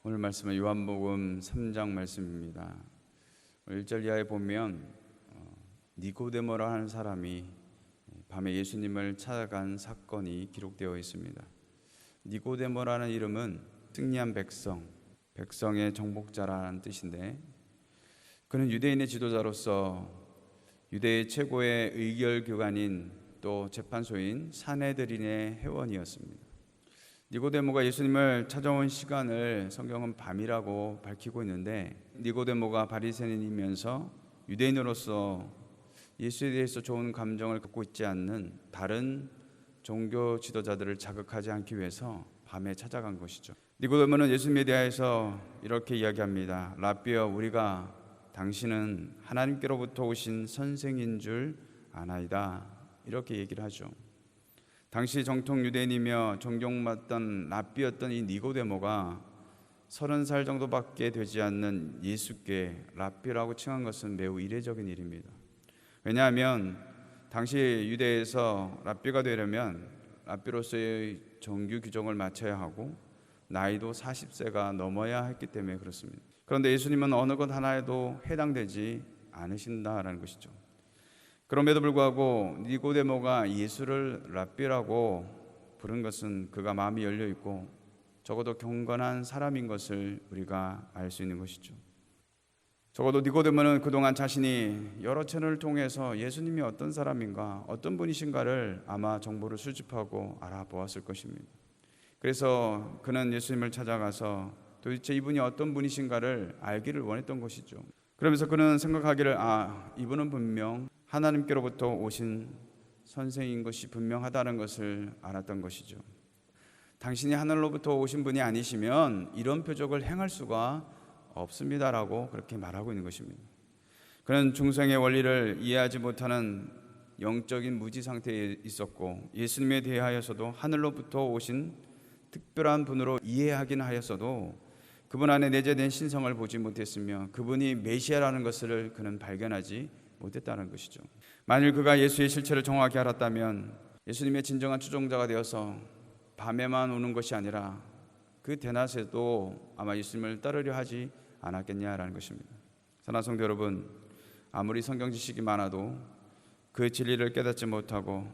오늘 말씀은 요한복음 3장 말씀입니다. 1절 이하에 보면 니고데모라 하는 사람이 밤에 예수님을 찾아간 사건이 기록되어 있습니다. 니고데모라는 이름은 승리한 백성의 정복자라는 뜻인데, 그는 유대인의 지도자로서 유대의 최고의 의결기관인 또 재판소인 산헤드린의 회원이었습니다. 니고데모가 예수님을 찾아온 시간을 성경은 밤이라고 밝히고 있는데, 니고데모가 바리새인이면서 유대인으로서 예수에 대해서 좋은 감정을 갖고 있지 않는 다른 종교 지도자들을 자극하지 않기 위해서 밤에 찾아간 것이죠. 니고데모는 예수님에 대해서 이렇게 이야기합니다. 라비여, 우리가 당신은 하나님께로부터 오신 선생인 줄 아나이다. 이렇게 얘기를 하죠. 당시 정통 유대인이며 존경받던 랍비였던 이 니고데모가 30살 정도밖에 되지 않는 예수께 랍비라고 칭한 것은 매우 이례적인 일입니다. 왜냐하면 당시 유대에서 랍비가 되려면 랍비로서의 정규 규정을 마쳐야 하고 나이도 40세가 넘어야 했기 때문에 그렇습니다. 그런데 예수님은 어느 것 하나에도 해당되지 않으신다라는 것이죠. 그럼에도 불구하고 니고데모가 예수를 랍비라고 부른 것은 그가 마음이 열려 있고 적어도 경건한 사람인 것을 우리가 알 수 있는 것이죠. 적어도 니고데모는 그동안 자신이 여러 채널을 통해서 예수님이 어떤 사람인가, 어떤 분이신가를 아마 정보를 수집하고 알아보았을 것입니다. 그래서 그는 예수님을 찾아가서 도대체 이분이 어떤 분이신가를 알기를 원했던 것이죠. 그러면서 그는 생각하기를, 이분은 분명 하나님께로부터 오신 선생인 것이 분명하다는 것을 알았던 것이죠. 당신이 하늘로부터 오신 분이 아니시면 이런 표적을 행할 수가 없습니다라고 그렇게 말하고 있는 것입니다. 그는 중생의 원리를 이해하지 못하는 영적인 무지 상태에 있었고, 예수님에 대하여서도 하늘로부터 오신 특별한 분으로 이해하긴 하였어도 그분 안에 내재된 신성을 보지 못했으며 그분이 메시아라는 것을 그는 발견하지 못했다는 것이죠. 만일 그가 예수의 실체를 정확히 알았다면 예수님의 진정한 추종자가 되어서 밤에만 오는 것이 아니라 그 대낮에도 아마 예수님을 따르려 하지 않았겠냐라는 것입니다. 사랑하는 성도 여러분, 아무리 성경 지식이 많아도 그 진리를 깨닫지 못하고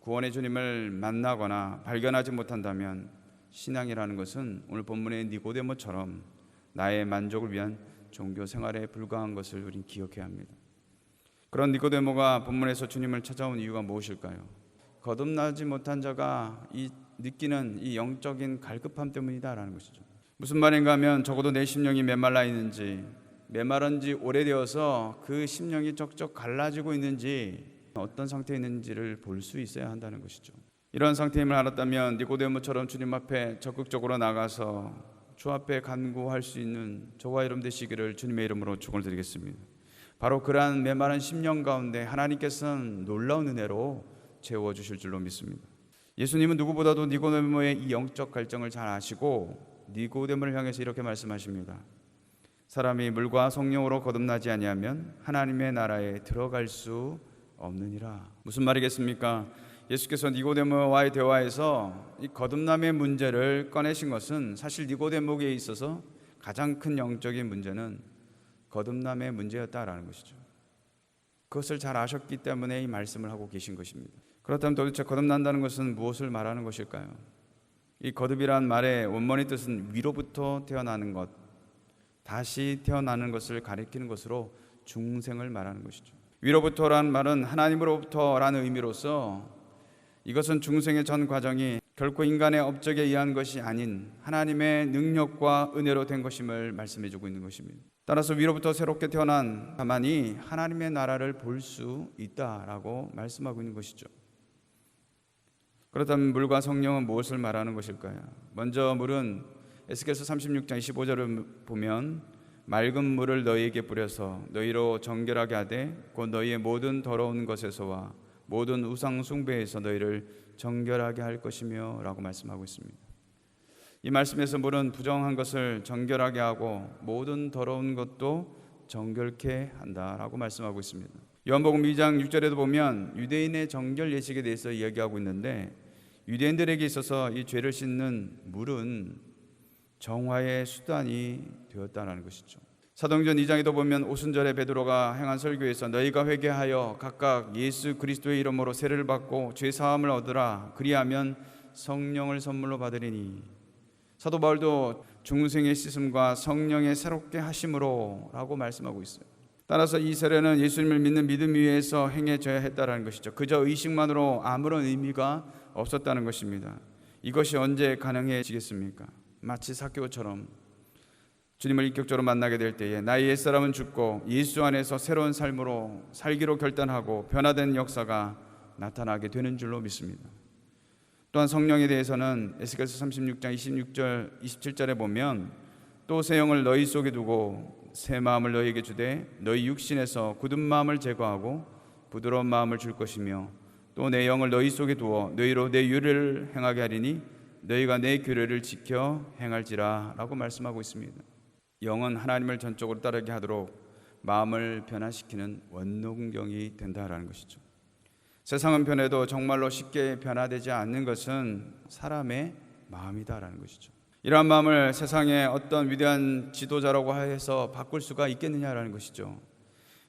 구원의 주님을 만나거나 발견하지 못한다면 신앙이라는 것은 오늘 본문의 니고데모처럼 나의 만족을 위한 종교 생활에 불과한 것을 우리는 기억해야 합니다. 그런 니고데모가 본문에서 주님을 찾아온 이유가 무엇일까요? 거듭나지 못한 자가 느끼는 이 영적인 갈급함 때문이다라는 것이죠. 무슨 말인가 하면 적어도 내 심령이 메말라 있는지, 메마른 지 오래되어서 그 심령이 쩍쩍 갈라지고 있는지, 어떤 상태에 있는지를 볼 수 있어야 한다는 것이죠. 이런 상태임을 알았다면 니고데모처럼 주님 앞에 적극적으로 나가서 주 앞에 간구할 수 있는 저와 여러분 되시기를 주님의 이름으로 축원을 드리겠습니다. 바로 그러한 메마른 심령 가운데 하나님께서는 놀라운 은혜로 채워주실 줄로 믿습니다. 예수님은 누구보다도 니고데모의 이 영적 갈증을 잘 아시고 니고데모를 향해서 이렇게 말씀하십니다. 사람이 물과 성령으로 거듭나지 아니하면 하나님의 나라에 들어갈 수 없느니라. 무슨 말이겠습니까? 예수께서 니고데모와의 대화에서 이 거듭남의 문제를 꺼내신 것은 사실 니고데모에게 있어서 가장 큰 영적인 문제는 거듭남의 문제였다라는 것이죠. 그것을 잘 아셨기 때문에 이 말씀을 하고 계신 것입니다. 그렇다면 도대체 거듭난다는 것은 무엇을 말하는 것일까요? 이 거듭이란 말의 원문의 뜻은 위로부터 태어나는 것, 다시 태어나는 것을 가리키는 것으로 중생을 말하는 것이죠. 위로부터라는 말은 하나님으로부터라는 의미로서 이것은 중생의 전 과정이 결코 인간의 업적에 의한 것이 아닌 하나님의 능력과 은혜로 된 것임을 말씀해주고 있는 것입니다. 따라서 위로부터 새롭게 태어난 자만이 하나님의 나라를 볼 수 있다라고 말씀하고 있는 것이죠. 그렇다면 물과 성령은 무엇을 말하는 것일까요? 먼저 물은 에스겔서 36장 25절을 보면 맑은 물을 너희에게 뿌려서 너희로 정결하게 하되 곧 너희의 모든 더러운 것에서와 모든 우상 숭배에서 너희를 정결하게 할 것이며 라고 말씀하고 있습니다. 이 말씀에서 물은 부정한 것을 정결하게 하고 모든 더러운 것도 정결케 한다라고 말씀하고 있습니다. 요한복음 2장 6절에도 보면 유대인의 정결 예식에 대해서 이야기하고 있는데, 유대인들에게 있어서 이 죄를 씻는 물은 정화의 수단이 되었다는 것이죠. 사도행전 2장에도 보면 오순절에 베드로가 행한 설교에서 너희가 회개하여 각각 예수 그리스도의 이름으로 세례를 받고 죄 사함을 얻으라. 그리하면 성령을 선물로 받으리니. 사도 바울도 중생의 씻음과 성령의 새롭게 하심으로 라고 말씀하고 있어요. 따라서 이 세례는 예수님을 믿는 믿음 위에서 행해져야 했다는 것이죠. 그저 의식만으로 아무런 의미가 없었다는 것입니다. 이것이 언제 가능해지겠습니까? 마치 삭개오처럼 주님을 인격적으로 만나게 될 때에 나의 옛사람은 죽고 예수 안에서 새로운 삶으로 살기로 결단하고 변화된 역사가 나타나게 되는 줄로 믿습니다. 또한 성령에 대해서는 에스겔서 36장 26절 27절에 보면 또 새 영을 너희 속에 두고 새 마음을 너희에게 주되 너희 육신에서 굳은 마음을 제거하고 부드러운 마음을 줄 것이며 또 내 영을 너희 속에 두어 너희로 내 규례를 행하게 하리니 너희가 내 규례를 지켜 행할지라 라고 말씀하고 있습니다. 영은 하나님을 전적으로 따르게 하도록 마음을 변화시키는 원동력이 된다라는 것이죠. 세상은 변해도 정말로 쉽게 변화되지 않는 것은 사람의 마음이다라는 것이죠. 이러한 마음을 세상의 어떤 위대한 지도자라고 해서 바꿀 수가 있겠느냐라는 것이죠.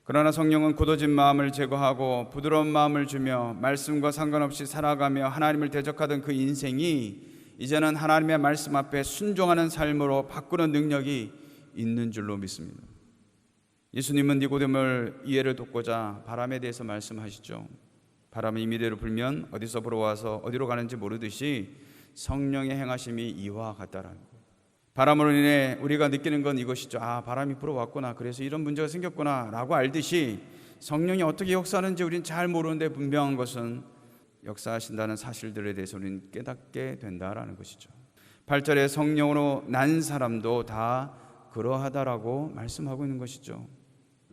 그러나 성령은 굳어진 마음을 제거하고 부드러운 마음을 주며 말씀과 상관없이 살아가며 하나님을 대적하던 그 인생이 이제는 하나님의 말씀 앞에 순종하는 삶으로 바꾸는 능력이 있는 줄로 믿습니다. 예수님은 니고데모를 이해를 돕고자 바람에 대해서 말씀하시죠. 바람이 임의대로 불면 어디서 불어와서 어디로 가는지 모르듯이 성령의 행하심이 이와 같다라는 거예요. 바람으로 인해 우리가 느끼는 건 이것이죠. 아, 바람이 불어왔구나, 그래서 이런 문제가 생겼구나 라고 알듯이 성령이 어떻게 역사하는지 우리는 잘 모르는데 분명한 것은 역사하신다는 사실들에 대해서 우리는 깨닫게 된다라는 것이죠. 8절에 성령으로 난 사람도 다 그러하다라고 말씀하고 있는 것이죠.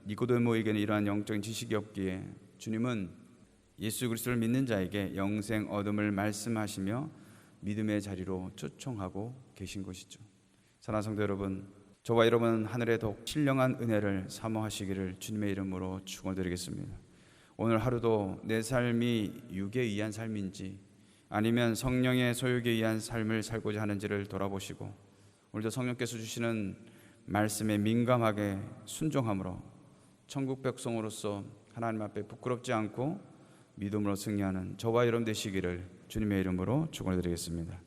니고데모에게는 이러한 영적인 지식이 없기에 주님은 예수 그리스도를 믿는 자에게 영생 얻음을 말씀하시며 믿음의 자리로 초청하고 계신 것이죠. 사랑하는 성도 여러분, 저와 여러분 하늘의 더욱 신령한 은혜를 사모하시기를 주님의 이름으로 축원드리겠습니다. 오늘 하루도 내 삶이 육에 의한 삶인지 아니면 성령의 소욕에 의한 삶을 살고자 하는지를 돌아보시고 오늘도 성령께서 주시는 말씀에 민감하게 순종함으로 천국 백성으로서 하나님 앞에 부끄럽지 않고 믿음으로 승리하는 저와 여러분 되시기를 주님의 이름으로 축원드리겠습니다.